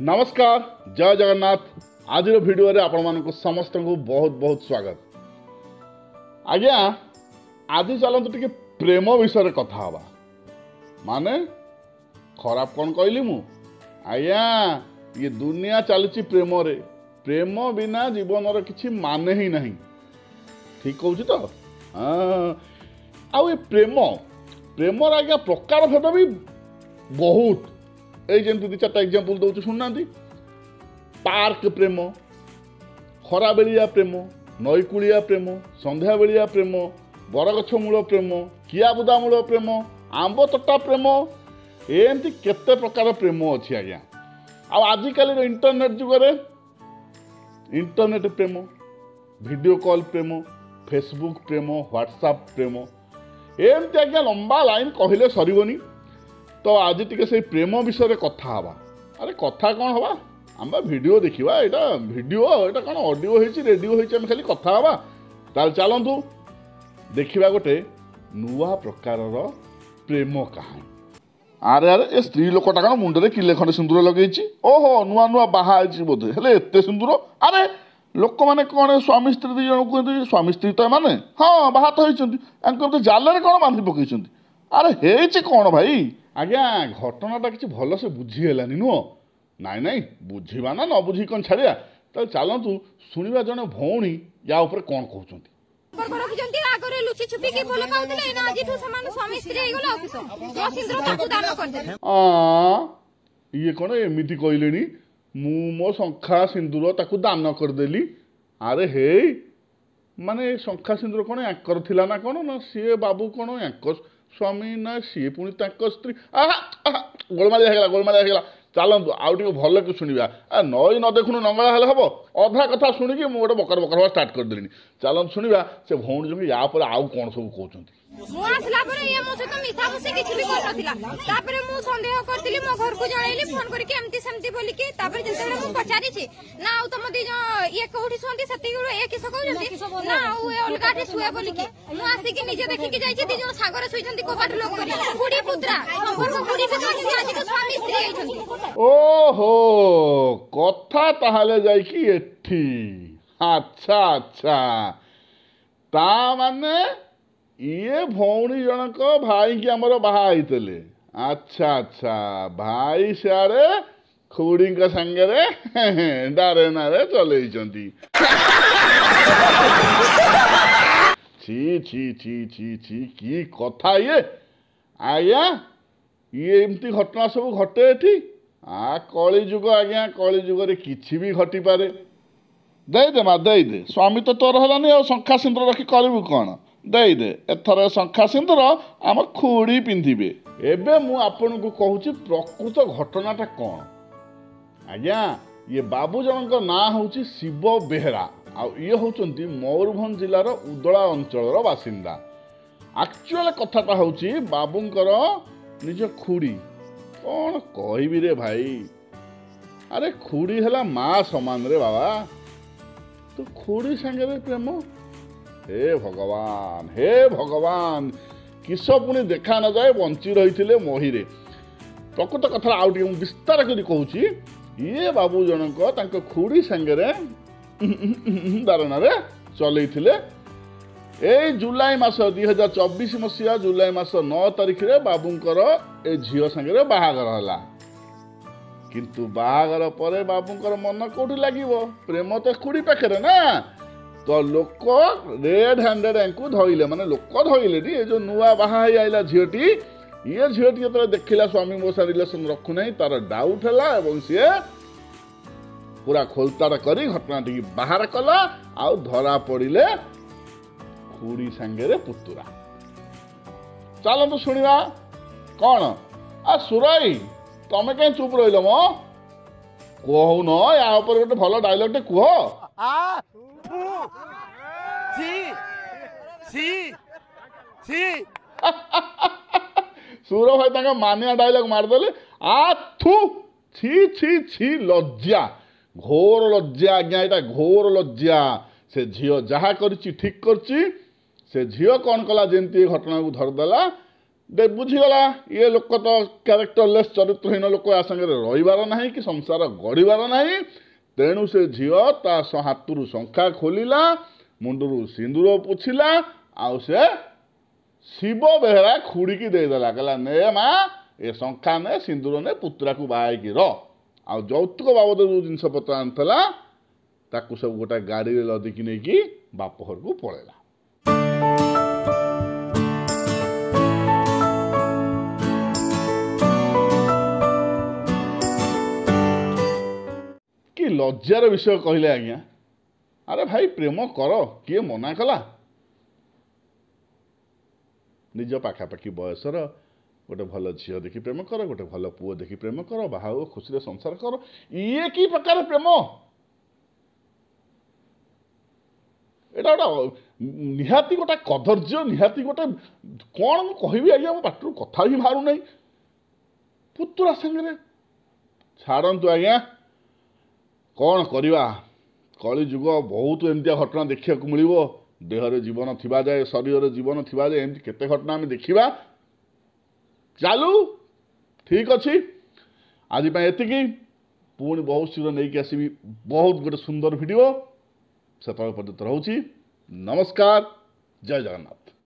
नमस्कार जय जगन्नाथ। आज भिडियो रे आपण मानक समस्त को बहुत बहुत स्वागत। आज्ञा आज चलते टिके प्रेम विषय कथा हवा माने खराब कौन कहली मु आज्ञा ये दुनिया चलती प्रेम रे प्रेम बिना जीवन रे किछि माने ही नहीं। ठीक कहूँ तो हाँ प्रेम प्रेम आज्ञा प्रकार भेद भी बहुत ये दी चार्टा एग्जांपल दौर शुणुना पार्क प्रेम खरा बेलिया प्रेम नईकूलिया प्रेम संध्या बेलिया प्रेम बरगछ मूल प्रेम किआबुदा मूल प्रेम आंब तोटा प्रेम एमती केते प्रकार प्रेम अच्छी आज्ञा। आजिकल इंटरनेट जुगरे इंटरनेट प्रेम वीडियो कॉल प्रेम फेसबुक प्रेम व्हाट्सएप प्रेम एमती आज्ञा लंबा लाइन कहले सरबनी। तो आज टिके से प्रेम विषय कथा हवा। अरे कथा कौन हवा आम वीडियो देखा यहाँ वीडियो यहाँ कौन ऑडियो होती रेडियो होती आम खाली कथा हवा। ताल चलतु देखा गोटे नुआ प्रकार प्रेम कहानी। अरे अरे ए स्त्री लोकटा कौन मुंडे किले खंडे सिंदूर लगे ओहो नुआ नुआ बाहा बोधे हेले एत सिंदूर। अरे लोक मैंने कौन स्वामी स्त्री दी जन कहते स्वामी स्त्री तो मैंने हाँ बाहा तो होती जाल कौन बांधि पकई। अरे हे कौन भाई आज्ञा घटनाटा किसी भल से बुझीगलानी नुह नाई नाई बुझा ना न बुझी कौन छाड़िया। तो चलतु शुणा जड़े भौणी या उपर कौन कहते ये कौन एमती कहले मु मो शंखा सिंदूर ताकू दान करदेली। अरे हे माने शंखा सिंदूर कौन याकर थिला ना कौन ना सी बाबू कौन याकर स्वामी ना सी पुणी स्त्री गोलमालिया चलतु आउ टे भल कि शुणा नई न देखुन नंगला हेल्ले हम अधा कथा शुणिकी मुझे गोटे बकर बकर स्टार्ट करदेली। चलतु शुणा से भौणी जमी या आउ कौन सब कहते ओहो कथा ताहले जाइकी एठी। अच्छा अच्छा ता माने ये भौणी जनक भाई की आमर बाहाईले। अच्छा अच्छा भाई सियाड़े खुड़ी सांगे डारे नारे चल छी छी छी छी छी की कथा ये आज्ञा ये एमती घटना सब घटे एठी। कलिजुग आज्ञा कलिजुग किसी भी घटी पारे। दे माँ दे स्वामी तो तोर हलानी आ शंखा सिंदूर रखी करू कौन दे एथर शंखा सिंदूर आम खुड़ी पिंधे। एबे मु आपन को कहूँ प्रकृत घटनाटा कौन आज्ञा। ये बाबू जनक ना हूँ शिव बेहेरा आ ये होचंती मयूरभंज जिलार उदला अंचल बासिंदा। एक्चुअल कथाटा हूँ बाबूंकर निज खुड़ी कौन कहबी रे भाई। अरे खुड़ी है माँ समान रे बाबा तो खुड़ी सांगे प्रेम हे भगवान किस पुणी देखा न जाए बंची रही महीरे। प्रकृत कथा आउ टे विस्तार कर कहूँ ये बाबू जनक खुड़ी सांगे दारणा चलते ए जुलाई मास 2024 मसीहा जुलाई मास 9 तारिख रे बाबूंकर ए झील सांगे बाहागर है। किंतु बाहागर पर बाबूंकर मन कौटी लगे प्रेम तो खुड़ी पाखे ना। तो लोक रेड हैंडेड एंकु धइले माने लोक धइले ये जो नुआ बाहा आइला झीटी ये झीटी जो देखला स्वामी मोसा रिलेशन रखु नहीं तार डाउट है सी पूरा खोलताड़ करी घटना टी बाहर कला आउ धरा पड़े खुड़ी सांगे पुतुरा। चलतु शुणा कौन आ सुरई तमें कहीं चुप रही मो कहून या गोटे भल डायलॉग टे कह। सुर भाई मानिया डायलॉग मारदेले आ थू छी छी छी लज्जा घोर लज्जा आज्ञा यहाँ घोर लज्जा। से झील जहा कर ठीक कर से झील कौन कला जमी घटना को धरदेला दे बुझीगला ये लोक तो क्यारेक्टरलेस चरित्रहीन लोक या संगे रहीबार ना कि संसार गढ़िबार ना तेणु से झील ता हाथरू शंखा खोलिला मुंडरू सिंदूर पोछिला आउ से शिव बेहरा खुड़ी की देदेला कहला ने माँ ए शंखा ने सिंदूर ने पुतरा को बाहर आ यौतुक बाबद जो जिनस पत्र आनला ताकू सब गोटे गाड़ी में लदिकी नहीं कि बापघर को पलैला। कि लज्जार विषय कहले आज्ञा अरे भाई प्रेम कर किए मना कला निज पाखापाखि बयसर गोटे भल झील देखी प्रेम कर गोटे भल पुओ देखी प्रेम कर बाहा खुशी संसार कर ये कि प्रकार प्रेम एटा गोटे निहाती गोटे कदर्य निहाती गोटे कौन मुझे आज्ञा मो पाटू कथा भी बाहर ना पुतुरा सागर छाड़ू आज्ञा कौन करवा कली जुग बहुत एमती घटना देखा मिल देहरे जीवन थी जाए शरीर जीवन थी जाए एमती केते घटना आम देखा चालू ठीक अच्छे आज एति पुणी बहुत शीघ्र नहीं आसबि बहुत गोटे सुंदर वीडियो से पर्यंत रोची नमस्कार जय जगन्नाथ।